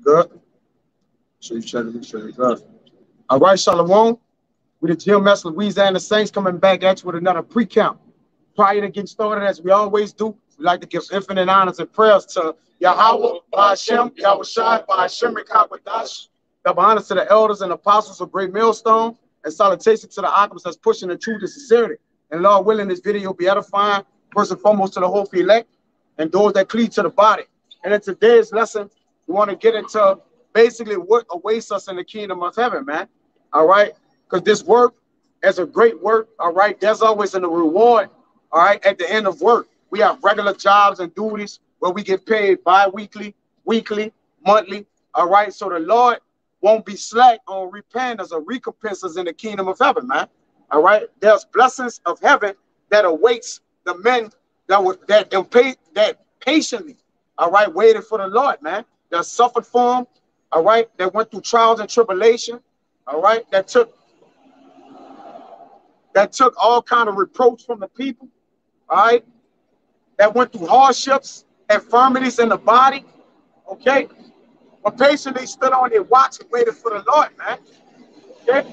Good. So you check it, make sure it's good. All right, Shalom. We the GMS Louisiana Saints coming back at you with another pre-count. Prior to getting started, as we always do, we like to give infinite honors and prayers to Yahweh, Hashem, Yahweh Shai, Hashem, Rikakwadash. Double honors to the elders and apostles of Great Millstone, and salutation to the alchemists that's pushing the truth and sincerity. And Lord willing, this video be edifying, first and foremost to the whole elect and those that cleave to the body. And in today's lesson, we want to get into basically what awaits us in the kingdom of heaven, man. All right? Because this work is a great work, all right? There's always a reward, all right, at the end of work. We have regular jobs and duties where we get paid bi-weekly, weekly, monthly, all right? So the Lord won't be slack on repentance or recompenses in the kingdom of heaven, man. All right? There's blessings of heaven that awaits the men that patiently, all right, waited for the Lord, man. That suffered for him, all right, that went through trials and tribulation, all right, that took all kind of reproach from the people, all right, that went through hardships, infirmities in the body, okay, but patiently stood on their watch and waited for the Lord, man, okay.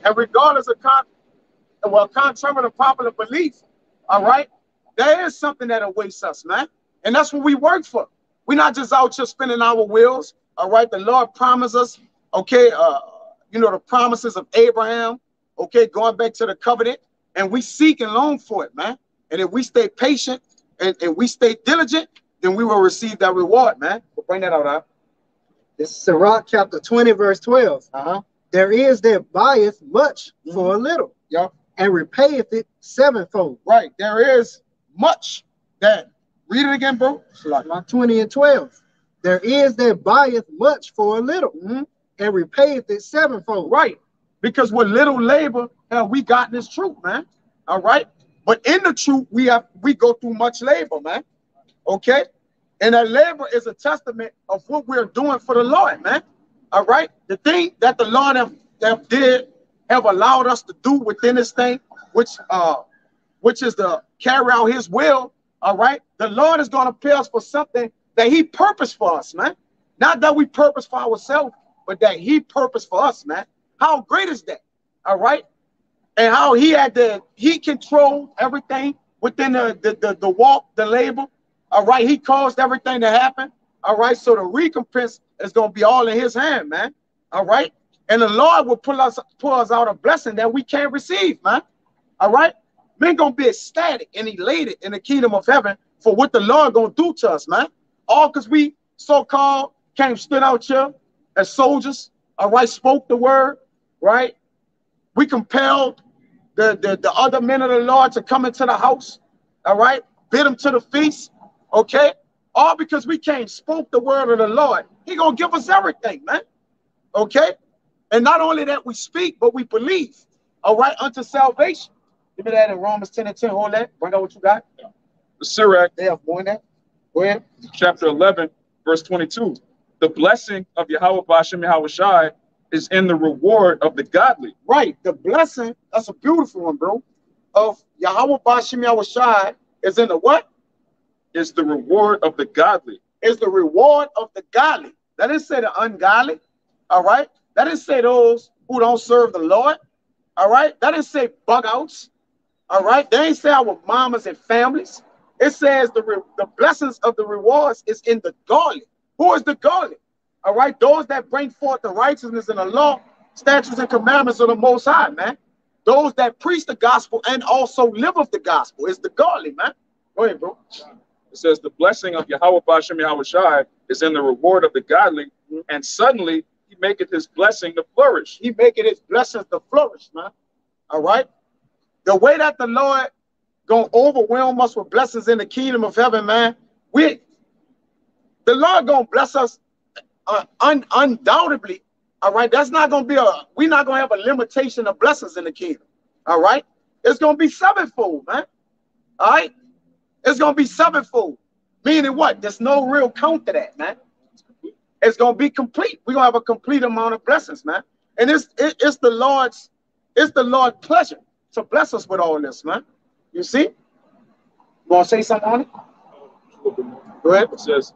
And regardless of contrary to popular belief, all right, there is something that awaits us, man. And that's what we work for. We're not just out here spinning our wheels, all right? The Lord promised us, okay, you know, the promises of Abraham, okay, going back to the covenant, and we seek and long for it, man. And if we stay patient and we stay diligent, then we will receive that reward, man. We'll bring that out, huh? This is Sirach chapter 20, verse 12. There is that buyeth much for a little, and repayeth it sevenfold. Right. There is much that. Read it again, bro. Sirach 20 and 12. There is that buyeth much for a little, and repayeth it sevenfold. Right. Because with little labor have we gotten this truth, man. All right. But in the truth, we go through much labor, man. Okay. And that labor is a testament of what we're doing for the Lord, man. All right. The thing that the Lord have allowed us to do within this thing, which is to carry out his will. All right. The Lord is going to pay us for something that he purposed for us, man. Not that we purpose for ourselves, but that he purposed for us, man. How great is that? All right. And how he controlled everything within the walk, the labor. All right. He caused everything to happen. All right. So the recompense is going to be all in his hand, man. All right. And the Lord will pull us out a blessing that we can't receive, man. All right. Men going to be ecstatic and elated in the kingdom of heaven for what the Lord going to do to us, man. All because we so-called stood out here as soldiers, all right, spoke the word, right? We compelled the other men of the Lord to come into the house, all right, bid them to the feast, okay? All because we spoke the word of the Lord. He going to give us everything, man, okay? And not only that we speak, but we believe, all right, unto salvation. Give me that in Romans 10 and 10. Hold that. Bring out what you got. The Sirach, more that. Go ahead. Chapter 11, verse 22. The blessing of Yahweh Bashem Yahweh Shai is in the reward of the godly. Right. The blessing, that's a beautiful one, bro, of Yahweh Bashem Yahweh Shai is in the what? Is the reward of the godly. Is the reward of the godly. That didn't say the ungodly. All right. That didn't say those who don't serve the Lord. All right. That didn't say bug outs. All right. They ain't say our mamas and families. It says the blessings of the rewards is in the godly. Who is the godly? All right. Those that bring forth the righteousness and the law, statutes and commandments of the Most High, man. Those that preach the gospel and also live of the gospel is the godly, man. Go ahead, bro. It says the blessing of Yahweh Bashem Yahweh Shai is in the reward of the godly, and suddenly he maketh his blessing to flourish. He maketh his blessings to flourish, man. All right. The way that the Lord gonna overwhelm us with blessings in the kingdom of heaven, man. The Lord gonna bless us undoubtedly. All right. That's not gonna be we're not gonna have a limitation of blessings in the kingdom. All right. It's gonna be sevenfold, man. All right. It's gonna be sevenfold. Meaning what? There's no real count to that, man. It's gonna be complete. We're gonna have a complete amount of blessings, man. And it's the Lord's It's the Lord's pleasure to bless us with all this, man. You see? You want to say something on it? Go ahead. It says,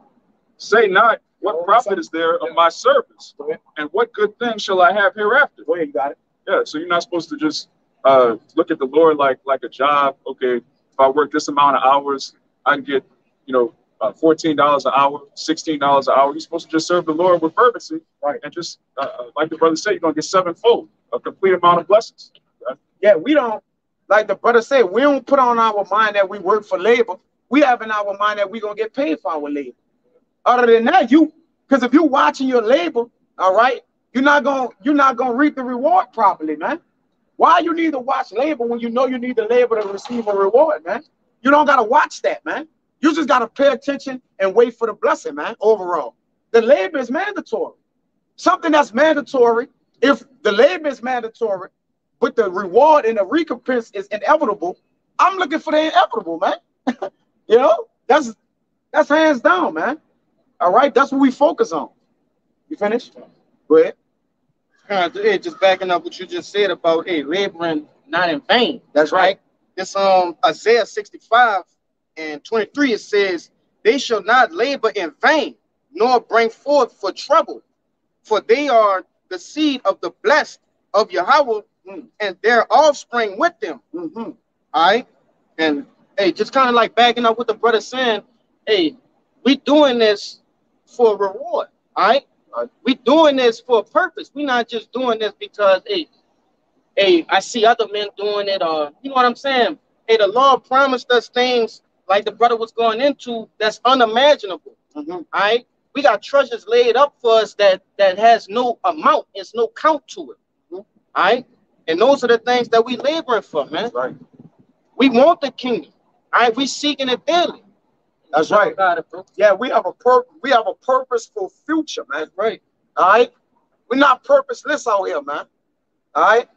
say not, what profit is there of my service? And what good thing shall I have hereafter? Go ahead, you got it. Yeah, so you're not supposed to just look at the Lord like a job. Okay, if I work this amount of hours, I can get, $14 an hour, $16 an hour. You're supposed to just serve the Lord with fervency, right? And just like the brother said, you're gonna get sevenfold, a complete amount of blessings. Right? Yeah, we don't, like the brother said, we don't put on our mind that we work for labor. We have in our mind that we're gonna get paid for our labor. Other than that, because if you're watching your labor, all right, you're not gonna reap the reward properly, man. Why you need to watch labor when you know you need the labor to receive a reward, man? You don't gotta watch that, man. You just gotta pay attention and wait for the blessing, man. Overall, the labor is mandatory. Something that's mandatory. If the labor is mandatory, but the reward and the recompense is inevitable, I'm looking for the inevitable, man. That's hands down, man. All right, that's what we focus on. You finished? Go ahead. Just backing up what you just said about laboring not in vain. That's right. It's Isaiah 65:23. It says, "They shall not labor in vain, nor bring forth for trouble, for they are the seed of the blessed of Yahweh, and their offspring with them." All right, and just kind of like backing up what the brother saying. We doing this for a reward. All right. We doing this for a purpose. We're not just doing this because, I see other men doing it, or you know what I'm saying? The Lord promised us things like the brother was going into that's unimaginable. All right, we got treasures laid up for us that has no amount, it's no count to it. All right, and those are the things that we laboring for, man. Right. We want the kingdom. All right, we seeking it daily. That's right. Yeah, we have a purposeful future, man. Right. All right. We're not purposeless out here, man. All right.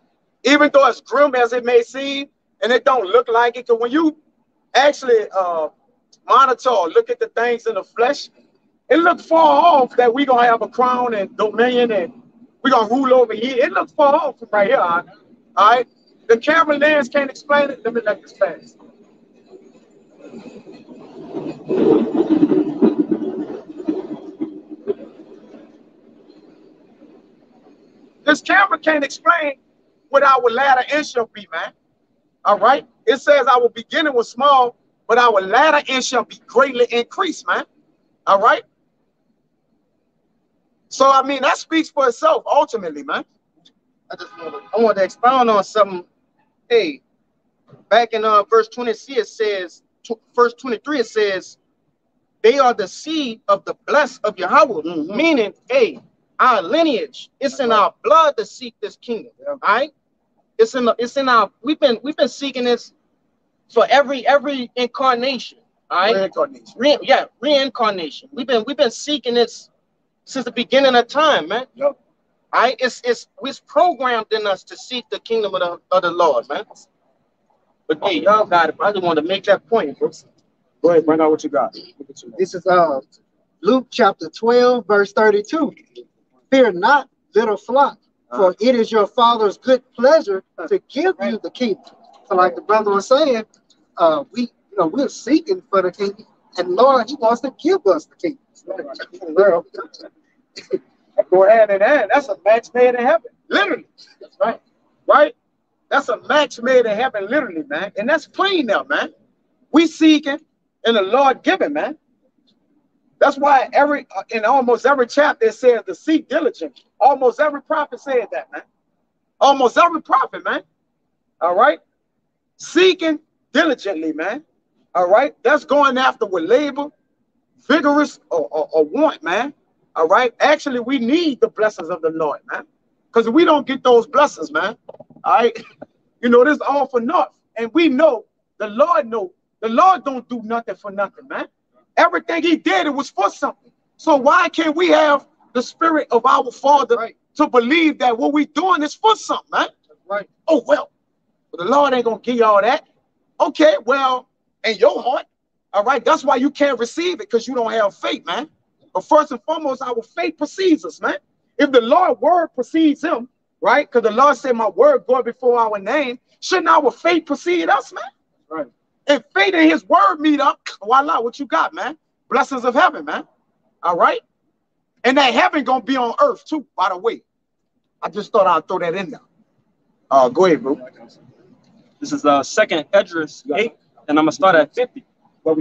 Even though as grim as it may seem, and it don't look like it, because when you actually monitor or look at the things in the flesh, it looks far off that we're gonna have a crown and dominion and we're gonna rule over here. It looks far off from right here. All right. The camera lens can't explain it. Let me let this pass. This camera can't explain what our latter end shall be, man. All right. It says our beginning was small, but our latter end shall be greatly increased, man. All right. So I mean that speaks for itself ultimately, man. I want to expound on something. Back in verse 23, it says, verse 23, it says, they are the seed of the blessed of Yahweh, meaning, our lineage, it's in our blood to seek this kingdom. All right, it's in our we've been seeking this for every incarnation. All right, reincarnation. We've been seeking this since the beginning of time, man. Yep. All right, it's programmed in us to seek the kingdom of the Lord, man. But y'all got it. I just want to make that point, bro. Go ahead, bring out what you got. This is Luke chapter 12, verse 32. Fear not, little flock, for it is your Father's good pleasure to give you the kingdom. So, like the brother was saying, we're seeking for the kingdom, and Lord, He wants to give us the kingdom. Go ahead and hand. That's a match made in heaven, literally. That's right. Right? That's a match made in heaven, literally, man. And that's plain now, man. We seeking and the Lord giving, man. That's why in almost every chapter it says to seek diligently. Almost every prophet said that, man. Almost every prophet, man. All right. Seeking diligently, man. All right. That's going after with labor, vigorous or want, man. All right. Actually, we need the blessings of the Lord, man. Because if we don't get those blessings, man, all right, this is all for naught. And we know, the Lord don't do nothing for nothing, man. Everything He did, it was for something. So why can't we have the spirit of our Father to believe that what we're doing is for something, man? Right. Oh, well, the Lord ain't going to give you all that. Okay, well, in your heart, all right, that's why you can't receive it, because you don't have faith, man. But first and foremost, our faith precedes us, man. If the Lord's word precedes Him, right? Because the Lord said, my word go before our name. Shouldn't our faith precede us, man? Right. If faith and his word meet up, voila, what you got, man? Blessings of heaven, man. All right? And that heaven gonna be on earth too, by the way. I just thought I'd throw that in there. Go ahead, bro. This is second Esdras 8, and I'm gonna start at 50.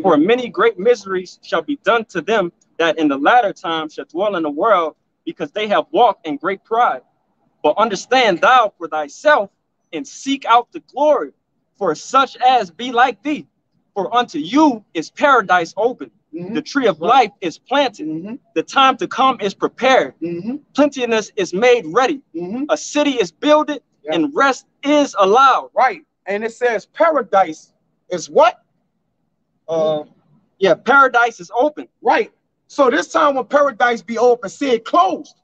For many great miseries shall be done to them that in the latter time shall dwell in the world, because they have walked in great pride. But understand thou for thyself, and seek out the glory for such as be like thee. For unto you is paradise open. The tree of life is planted. The time to come is prepared. Plenteousness is made ready. A city is builded, and rest is allowed. Right. And it says paradise is what? Yeah, paradise is open. Right. So this time when paradise be open, see it closed.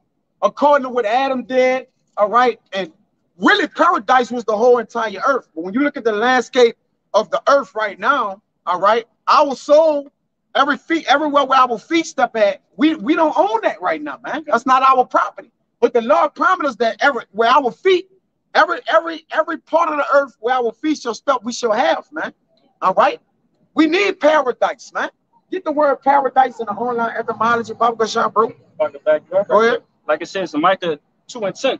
According to what Adam did, all right? And really paradise was the whole entire earth. But when you look at the landscape of the earth right now, all right, our soul, everywhere where our feet step at, we don't own that right now, man. That's not our property. But the Lord promised us that where our feet, every part of the earth where our feet shall step, we shall have, man. All right? We need paradise, man. Get the word paradise in the online etymology, Bible shop, bro. Go ahead. Like it says in Micah 2:10.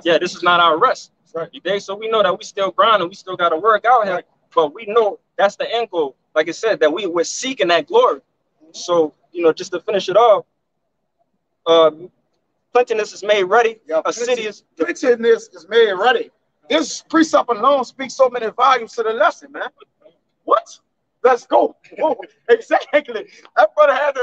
Yeah, this is not our rest. Right. You dig? So we know that we still grinding, we still got to work out here, right. But we know that's the end goal. Like I said, that we're seeking that glory. So, you know, just to finish it off, plenteousness is made ready. Plenteousness is made ready. This precept alone speaks so many volumes to the lesson, man. What? Let's go. Whoa, exactly. That brother had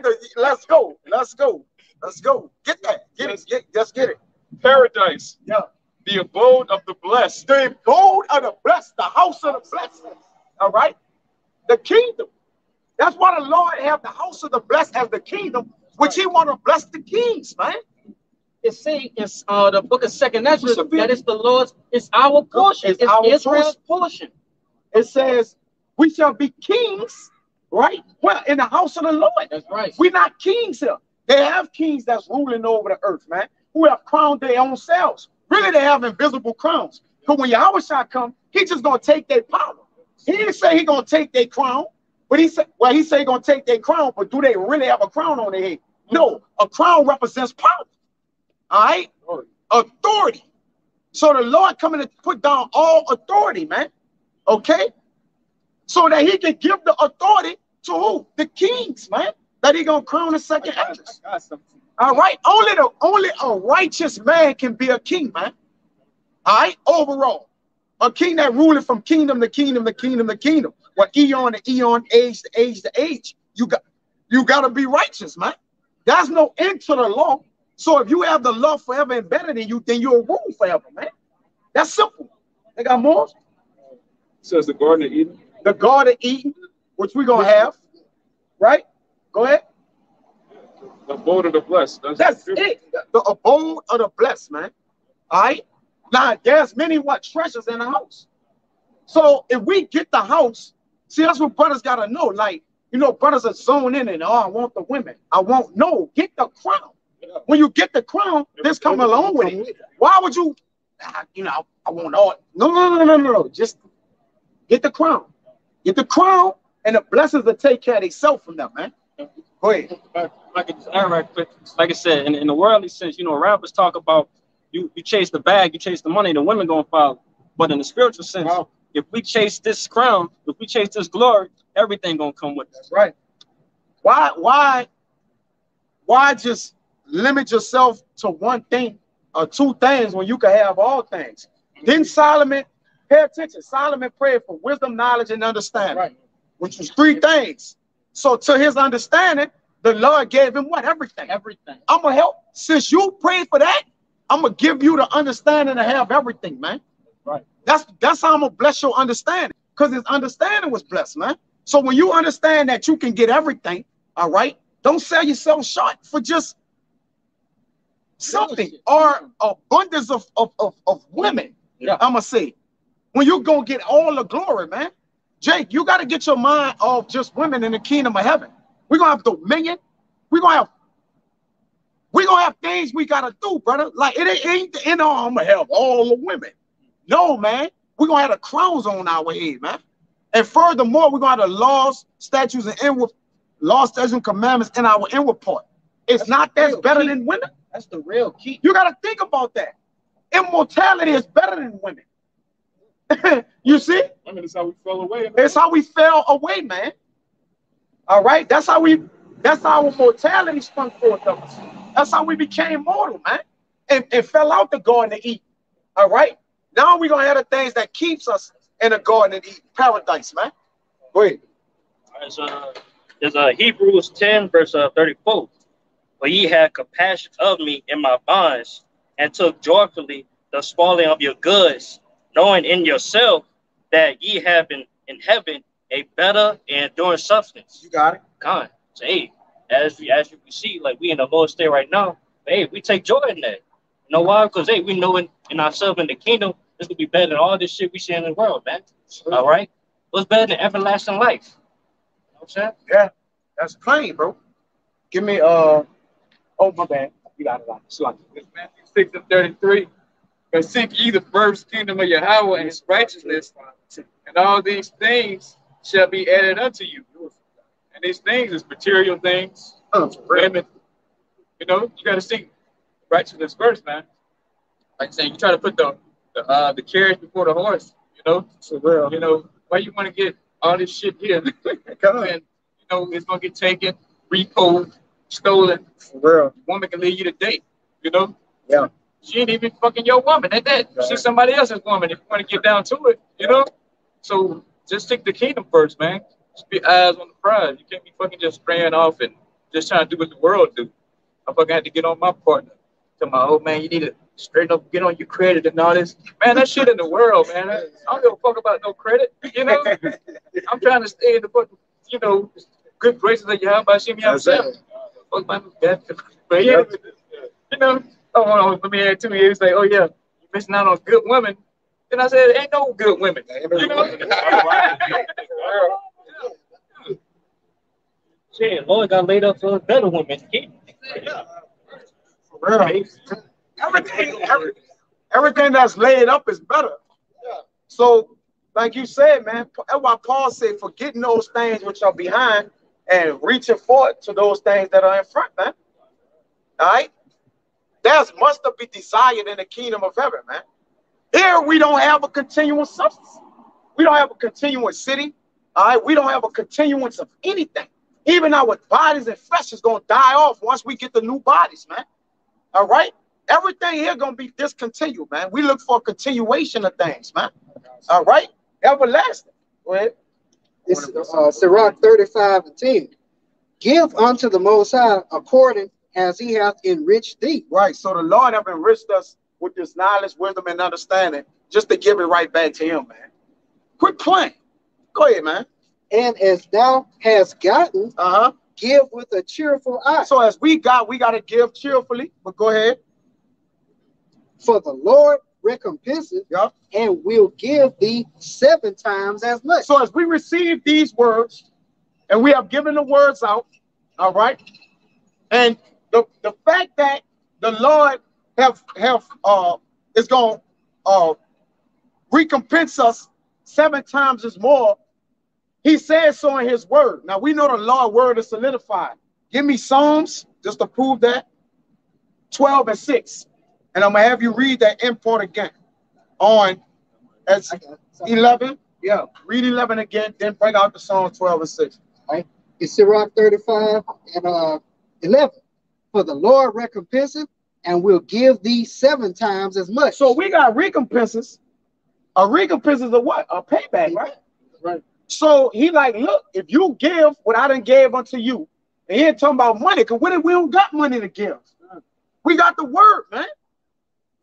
to. Let's go. Let's go. Let's go. Get that. Get it. Let's get it. Paradise. Yeah. The abode of the blessed. The abode of the blessed. The house of the blessed. All right. The kingdom. That's why the Lord have the house of the blessed as the kingdom, which he want to bless the kings, man. It's saying it's the book of second Esdras that it's the Lord's, it's our portion. It's Israel's portion. It says we shall be kings, right? Well, in the house of the Lord. That's right. We're not kings here. They have kings that's ruling over the earth, man, who have crowned their own selves. Really, they have invisible crowns. Because when Yahushua come, he just gonna take their power. He didn't say he gonna take their crown, but he said he gonna take their crown, but do they really have a crown on their head? No, a crown represents power. All right? Authority. So the Lord coming to put down all authority, man. Okay? So that he can give the authority to who? The kings, man. That he gonna crown the second Esdras. All right? Only a righteous man can be a king, man. All right? Overall. A king that ruling from kingdom to kingdom to kingdom to kingdom. What eon to eon, age to age to age. You gotta be righteous, man. There's no end to the law. So if you have the law forever embedded in you, then you'll rule forever, man. That's simple. They got more? It says the Garden of Eden. The Garden of Eden, which we're gonna have, right? Go ahead. The abode of the blessed. That's it. The abode of the blessed, man. All right. Now there's many treasures in the house. So if we get the house, see, that's what brothers gotta know. Like, you know, brothers are zoned in and I want the women. Get the crown. When you get the crown, this come along with it. Why would you, I want all. No. Just get the crown. Get the crown, and the blessings will take care of themselves from them, man. Go ahead. Like I said, in the worldly sense, you know, rappers talk about you chase the bag, you chase the money, the women gonna follow. But in the spiritual sense, if we chase this crown, if we chase this glory, everything gonna come with us. Right. Why just limit yourself to one thing or two things when you can have all things? Didn't Solomon, pay attention, Solomon prayed for wisdom, knowledge, and understanding, right, which was three things. So to his understanding, the Lord gave him what? Everything. Everything. I'm going to help. Since you prayed for that, I'm going to give you the understanding to have everything, man. Right. That's how I'm going to bless your understanding, because his understanding was blessed, man. So when you understand that you can get everything, all right, don't sell yourself short for just something or abundance of women. Yeah. I'm going to say, when you going to get all the glory, man. Jake, you got to get your mind off just women in the kingdom of heaven. We're going to have dominion. We're going to have We're gonna have things we gotta do, brother. Like it ain't the end all. I'm gonna have all the women. No, man. We're gonna have the crowns on our head, man. And furthermore, we're gonna have the laws, statutes, and statutes, and commandments in our inward part. It's not that's better than women. That's the real key. You gotta think about that. Immortality is better than women. You see? I mean, it's how we fell away. It's how we fell away, man. All right, that's how our mortality sprung forth of us. That's how we became mortal, man, and fell out the garden to eat. All right, now we're gonna have the things that keeps us in the garden and eat paradise, man. Go ahead. All right, so there's Hebrews 10 verse 34. For ye had compassion of me in my bonds, and took joyfully the spoiling of your goods, knowing in yourself that ye have in heaven a better and enduring substance. You got it. God. So hey, as you can see, like we in the Lord's state right now, hey, we take joy in that. You know why? Because hey, we know in ourselves in the kingdom, this will be better than all this shit we see in the world, man. All right? What's better than everlasting life? You know what I'm saying? Yeah, that's plain, bro. Give me oh my bad. You got it on. It's Matthew 6:33. But seek ye the first kingdom of Yahweh and his righteousness, and all these things shall be added unto you. And these things is material things, women. You know, you got to seek righteousness first, man. Like I said, you try to put the carriage before the horse. You know, you know why you want to get all this shit here, and you know it's gonna get taken, repoed, stolen. For real. Woman can leave you today. You know. Yeah. She ain't even fucking your woman at that. Right. She's somebody else's woman if you want to get down to it, you know? So just take the kingdom first, man. Just be eyes on the prize. You can't be fucking just spraying off and just trying to do what the world do. I fucking had to get on my partner. Tell my old man, you need to straighten up, get on your credit and all this. Man, that shit in the world, man. I don't give a fuck about no credit, you know? I'm trying to stay in the fucking, you know, good graces that you have by Shimmy himself. Fuck my dad. But yeah, you know. Oh, let me add to me. He was like, "Oh yeah, you missing out on good women." Then I said, "Ain't no good women." You know? Shit, Lord got laid up for better women. Everything that's laid up is better. So, like you said, man, that's why Paul said, "Forgetting those things which are behind and reaching forward to those things that are in front, man." All right. There's must be desired in the kingdom of heaven, man. Here we don't have a continuous substance. We don't have a continuous city. All right, we don't have a continuance of anything. Even our bodies and flesh is gonna die off once we get the new bodies, man. All right, everything here gonna be discontinued, man. We look for a continuation of things, man. All right, everlasting. Go ahead. It's Sirach 35:10. Give unto the Most High according as he hath enriched thee. Right. So the Lord have enriched us with this knowledge, wisdom, and understanding just to give it right back to him, man. Quit playing. Go ahead, man. And as thou hast gotten, give with a cheerful eye. So as we got to give cheerfully, but go ahead. For the Lord recompenses and will give thee 7 times as much. So as we receive these words, and we have given the words out, all right, and the fact that the Lord is going to recompense us 7 times as more, he says so in his word. Now we know the Lord's word is solidified. Give me Psalms just to prove that. 12:6, and I'm gonna have you read that import again on as 11. Yeah, read 11 again, then bring out the Psalm 12:6. All right. It's Sirach 35:11. For the Lord recompenseth and will give thee 7 times as much. So we got recompenses. A recompense is a what? A payback, right? Right. So he like, look, if you give what I done gave unto you, and he ain't talking about money, because we don't got money to give. We got the word, man.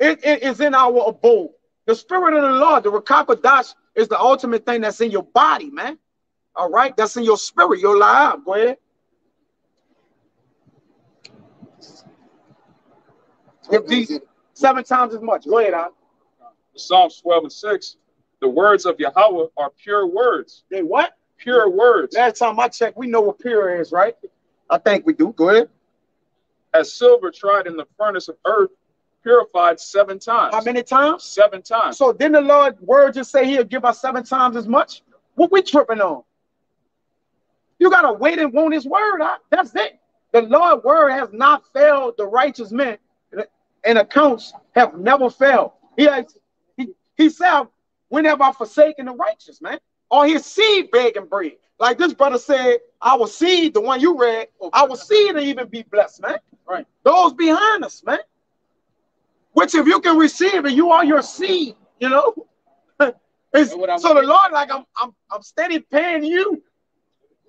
It is in our abode. The spirit of the Lord, the Rakakadash, is the ultimate thing that's in your body, man. All right? That's in your spirit, your life. Go ahead. Give these 7 times as much. Go ahead, Al. Psalms 12:6. The words of Yahweh are pure words. They what? Pure words. Last time I checked, we know what pure is, right? I think we do. Go ahead. as silver tried in the furnace of earth, purified 7 times. How many times? 7 times. So didn't the Lord word just say he'll give us 7 times as much? What we tripping on? You gotta wait and want his word. That's it. The Lord word has not failed the righteous men, and accounts have never failed. He said, when have I forsaken the righteous, man? Or his seed begging bread. Like this brother said, our seed, the one you read, our seed will even be blessed, man. Right. Those behind us, man. Which if you can receive it, you are your seed, you know. So the Lord, like I'm steady paying you.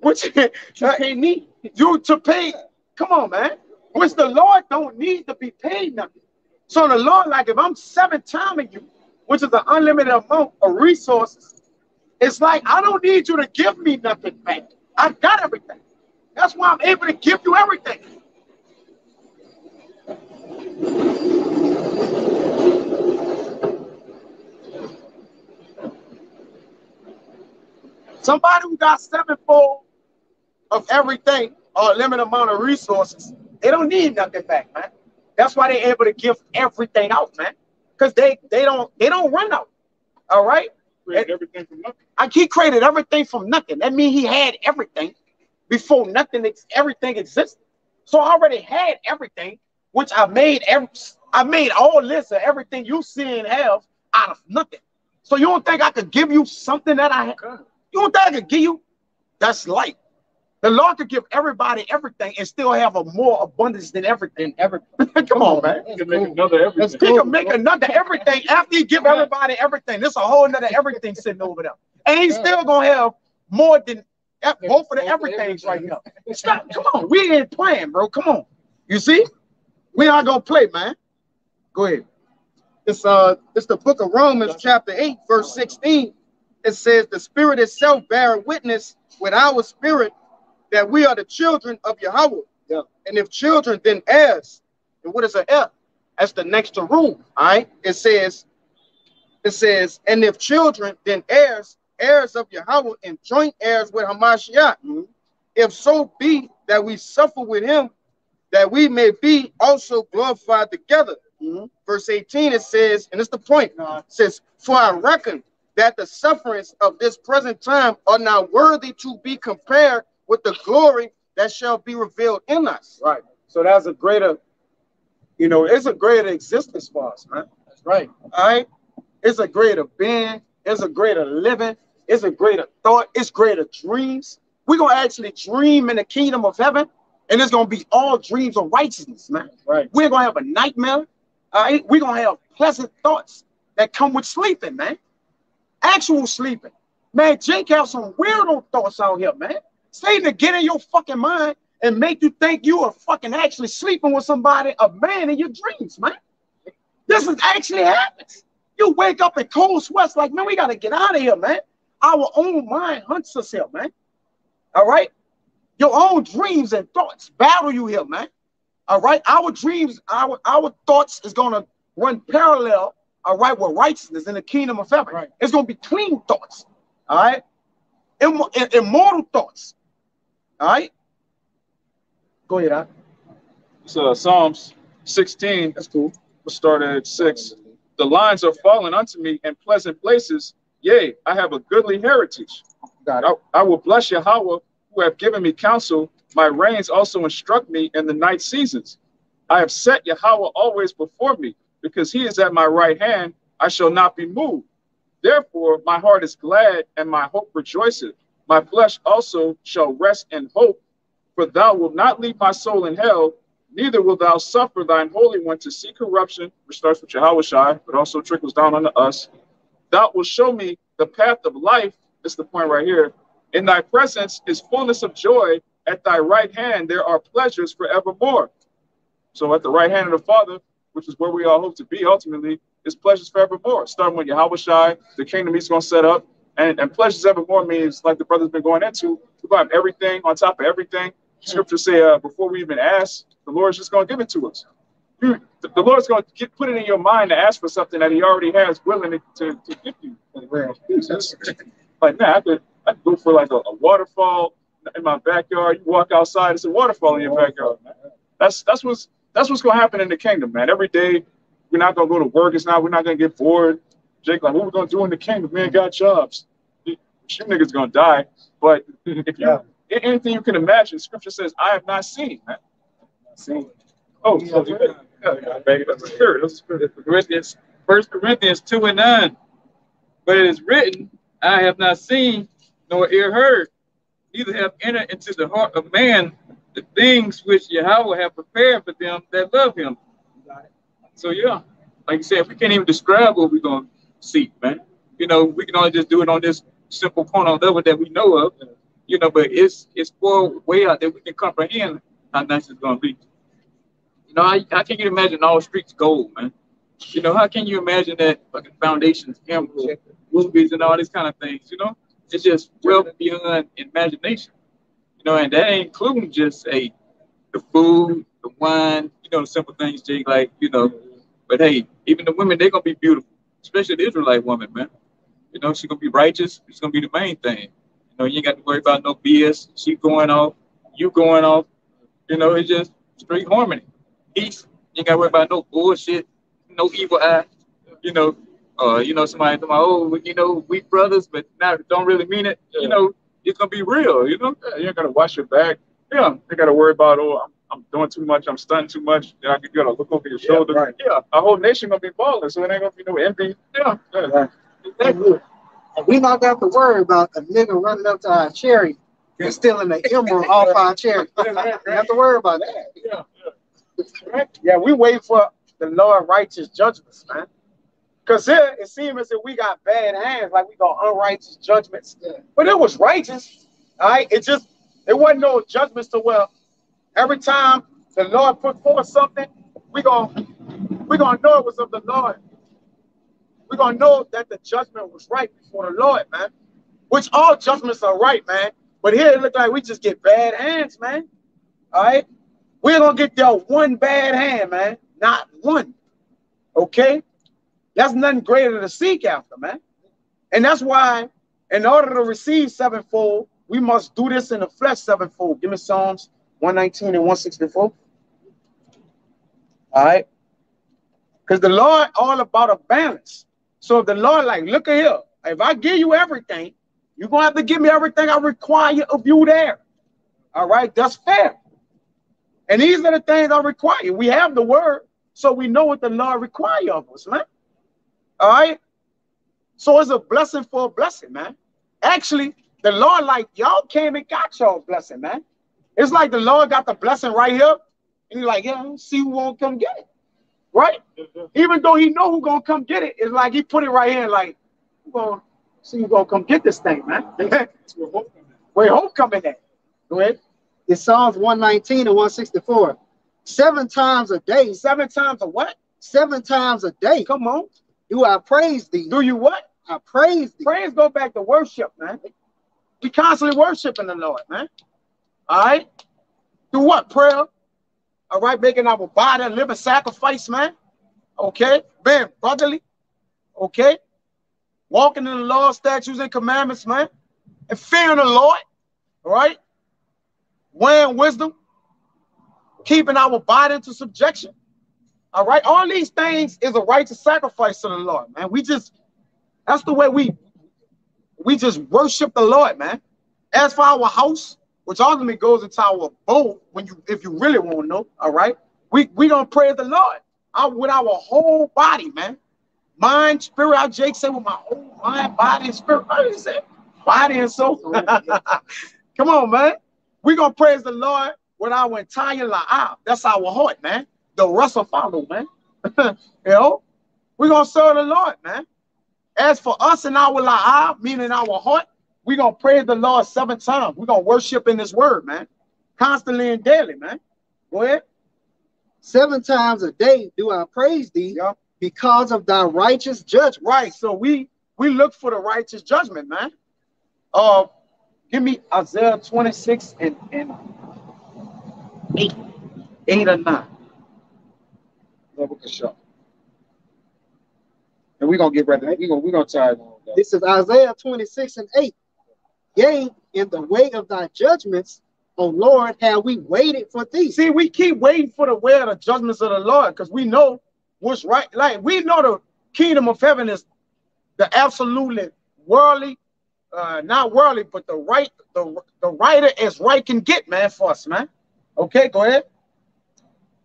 Which you pay me. You to pay. Come on, man. Which the Lord don't need to be paid nothing. So the Lord, like if I'm 7 timing you, which is an unlimited amount of resources, it's like I don't need you to give me nothing back. I got everything. That's why I'm able to give you everything. Somebody who got 7-fold of everything or a limited amount of resources, they don't need nothing back, man. That's why they're able to give everything out, man. Because they don't run out. All right? Everything from nothing. He created everything from nothing. That means he had everything before everything existed. So I already had everything, which I made all this of everything you see and have out of nothing. So you don't think I could give you something that I have? You don't think I could give you? That's light. The Lord could give everybody everything and still have a more abundance than everything. Come on, man. He can make another everything. He can make another everything after he give everybody everything. There's a whole another everything sitting over there. And he's still going to have more than both of the everythings right now. Stop. Come on. We ain't playing, bro. Come on. You see? We not going to play, man. Go ahead. It's the book of Romans, chapter 8, verse 16. It says, the Spirit itself bear witness with our spirit that we are the children of Yahweh. Yeah. And if children, then heirs. And what is an heir? That's the next to rule. All right. It says, and if children, then heirs, heirs of Yahweh, and joint heirs with Hamashiach. Mm-hmm. If so be that we suffer with him, that we may be also glorified together. Mm-hmm. Verse 18, it says, and it's the point, it says, for I reckon that the sufferings of this present time are not worthy to be compared with the glory that shall be revealed in us. Right. So that's a greater, it's a greater existence for us, man. That's right. All right. It's a greater being. It's a greater living. It's a greater thought. It's greater dreams. We're going to actually dream in the kingdom of heaven, and it's going to be all dreams of righteousness, man. Right. We're going to have a nightmare. All right. We're going to have pleasant thoughts that come with sleeping, man. Actual sleeping. Man, Jake have some weirdo thoughts out here, man. Satan to get in your fucking mind and make you think you are fucking actually sleeping with somebody, a man in your dreams, man. This is actually happens. You wake up in cold sweats like, man, we got to get out of here, man. Our own mind hunts us here, man. All right? Your own dreams and thoughts battle you here, man. All right? Our dreams, our thoughts is going to run parallel, all right, with righteousness in the kingdom of heaven. Right. It's going to be clean thoughts, all right? Immortal thoughts. All right. Go ahead, Al. It's Psalms 16. That's cool. We'll start at 6. The lines are fallen unto me in pleasant places. Yea, I have a goodly heritage. Got it. I will bless Yahweh, who have given me counsel. My reins also instruct me in the night seasons. I have set Yahweh always before me, because he is at my right hand. I shall not be moved. Therefore, my heart is glad and my hope rejoiceth. My flesh also shall rest in hope, for thou wilt not leave my soul in hell, neither wilt thou suffer thine Holy One to see corruption, which starts with Yahweh Shai, but also trickles down unto us. Thou wilt show me the path of life. This is the point right here. In thy presence is fullness of joy. At thy right hand there are pleasures forevermore. So at the right hand of the Father, which is where we all hope to be ultimately, is pleasures forevermore. Starting with Yahweh Shai, the kingdom he's going to set up. And pleasures evermore means, like the brother's been going into, we're going to have everything on top of everything. Scriptures say before we even ask, the Lord's just going to give it to us. The Lord's going to put it in your mind to ask for something that he already has willing to give you. Like, man, I could go for like a waterfall in my backyard. You walk outside, it's a waterfall in your backyard. Man. That's what's That's what's gonna happen in the kingdom, man. Every day, we're not gonna go to work. We're not gonna get bored. Jake, like, what we gonna do in the kingdom? We ain't got jobs. You niggas gonna die. But if you anything you can imagine, Scripture says, "I have not seen." Man. See, Oh, so baby, that's the spirit. That's the spirit. Corinthians, 1 Corinthians 2:9. But it is written, I have not seen nor ear heard, neither have entered into the heart of man the things which Yahweh have prepared for them that love him. So yeah, like you said, we can't even describe what we're gonna see, man. You know, we can only just do it on this simple corner level that we know of. You know, but it's far way out that we can comprehend how nice it's gonna be. You know, how can you imagine all streets gold, man? You know, how can you imagine that fucking foundations, emerald, rubies, and all these kind of things? You know, it's just well beyond imagination. You know, and that ain't including just the food, the wine, you know, the simple things, Jake. Like, you know, but hey, even the women, they're gonna be beautiful, especially the Israelite woman, man. You know, she's gonna be righteous. It's gonna be the main thing. You know, you ain't got to worry about no BS. She going off, you going off. You know, it's just straight harmony, peace. You ain't got to worry about no bullshit, no evil eye. You know, somebody talking about, oh, you know, we brothers, but now don't really mean it. You know, it's gonna be real. You know, you ain't gotta watch your back. Yeah, you gotta worry about, oh, I'm doing too much, I'm stunting too much. Then you gotta look over your shoulder. Right. Yeah, our whole nation gonna be balling, so it ain't gonna be no envy. Yeah, Right. Exactly. And we not got to worry about a nigga running up to our chariot and stealing the emerald off our chariot. We don't have to worry about that. Yeah, we wait for the Lord righteous judgments, man. Because here it seems as if we got bad hands, like we got unrighteous judgments. But it was righteous. All right. It wasn't no judgments to where every time the Lord put forth something, we gonna know it was of the Lord. We're gonna know that the judgment was right before the Lord, man. Which all judgments are right, man. But here it look like we just get bad hands, man. All right. We're gonna get dealt one bad hand, man. Not one. Okay? That's nothing greater to seek after, man. And that's why, in order to receive sevenfold, we must do this in the flesh sevenfold. Give me Psalms 119 and 164. All right. Because the Lord all about a balance. So if the Lord, like, look at here, if I give you everything, you're gonna have to give me everything I require of you there. All right, that's fair. And these are the things I require. We have the word, so we know what the Lord requires of us, man. All right. So it's a blessing for a blessing, man. Actually, the Lord, like, y'all came and got y'all blessing, man. It's like the Lord got the blessing right here, and he's like, yeah, see who won't come get it. Right? Even though he know who gonna come get it, it's like he put it right here, like, who gonna see who gonna come get this thing, man. Where hope coming at? Go ahead. It's Psalms 119 and 164. 7 times a day. 7 times a what? 7 times a day. Come on. Do I praise thee? Do you what? I praise thee. Praise go back to worship, man. We constantly worshiping the Lord, man. All right. Do what? Prayer. All right, making our body a living sacrifice, man. Okay, being brotherly. Okay, walking in the law, statutes, and commandments, man, and fearing the Lord. All right, weighing wisdom, keeping our body into subjection. All right, all these things is a righteous sacrifice to the Lord, man. That's the way we just worship the Lord, man. As for our house, which ultimately goes into our abode, if you really want to know, all right, we gonna praise the Lord with our whole body, man. Mind, spirit, how Jake said, with my whole mind, body, and spirit. What is it? Body and soul. Come on, man. We gonna praise the Lord with our entire life. That's our heart, man. The rest will follow, man. You know, we gonna serve the Lord, man. As for us and our life, meaning our heart, we're going to praise the Lord 7 times. We're going to worship in his word, man. Constantly and daily, man. Go ahead. 7 times a day do I praise thee because of thy righteous judgment. Right. So we look for the righteous judgment, man. Give me Isaiah 26 and 8. 8 or 9. And we're going to get ready. We're going to try it on. This is Isaiah 26 and 8. Yea, in the way of thy judgments O Lord, have we waited for thee. See, we keep waiting for the way of the judgments of the Lord because we know what's right. Like, we know the kingdom of heaven is the absolutely worldly, not worldly, but the writer as right can get, man, for us, man. Okay, go ahead.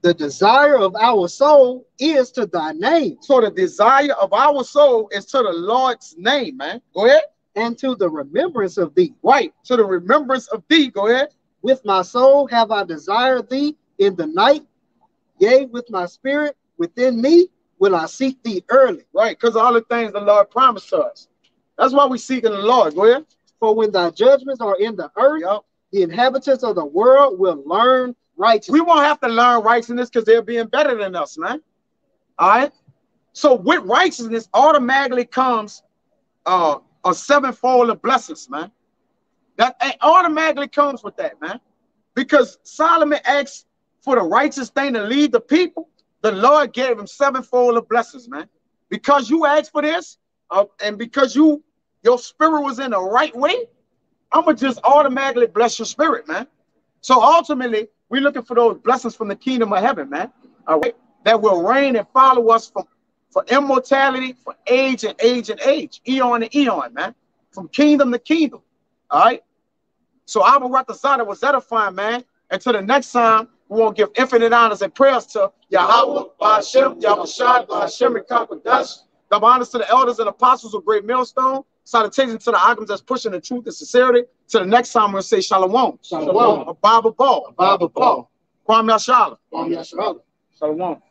The desire of our soul is to thy name. So the desire of our soul is to the Lord's name, man. Go ahead. And to the remembrance of thee. Right, to the remembrance of thee. Go ahead. With my soul have I desired thee in the night. Yea, with my spirit within me will I seek thee early. Right, because all the things the Lord promised us. That's why we seek in the Lord. Go ahead. For when thy judgments are in the earth, the inhabitants of the world will learn righteousness. We won't have to learn righteousness because they're being better than us, man. All right. So with righteousness automatically comes a sevenfold of blessings, man. That automatically comes with that, man. Because Solomon asked for the righteous thing to lead the people, the Lord gave him sevenfold of blessings, man. Because you asked for this, and because your spirit was in the right way, I'm going to just automatically bless your spirit, man. So ultimately, we're looking for those blessings from the kingdom of heaven, man. All right, that will reign and follow us for immortality, for age and age and age, eon to eon, man. From kingdom to kingdom. All right. So Abba Ratazada was edifying, man. Until the next time, we won't give infinite honors and prayers to Yahweh, Ba'ashem, Yahushua, Ba'ashem, and Kakwadash. The honors to the elders and apostles of Great Millstone. Salutations to the Agams that's pushing the truth and sincerity. To the next time, we'll say Shalom. Shalom. Baba Ball. Baba Paul. Kwam Yashala. Kwam Yashala. Shalom.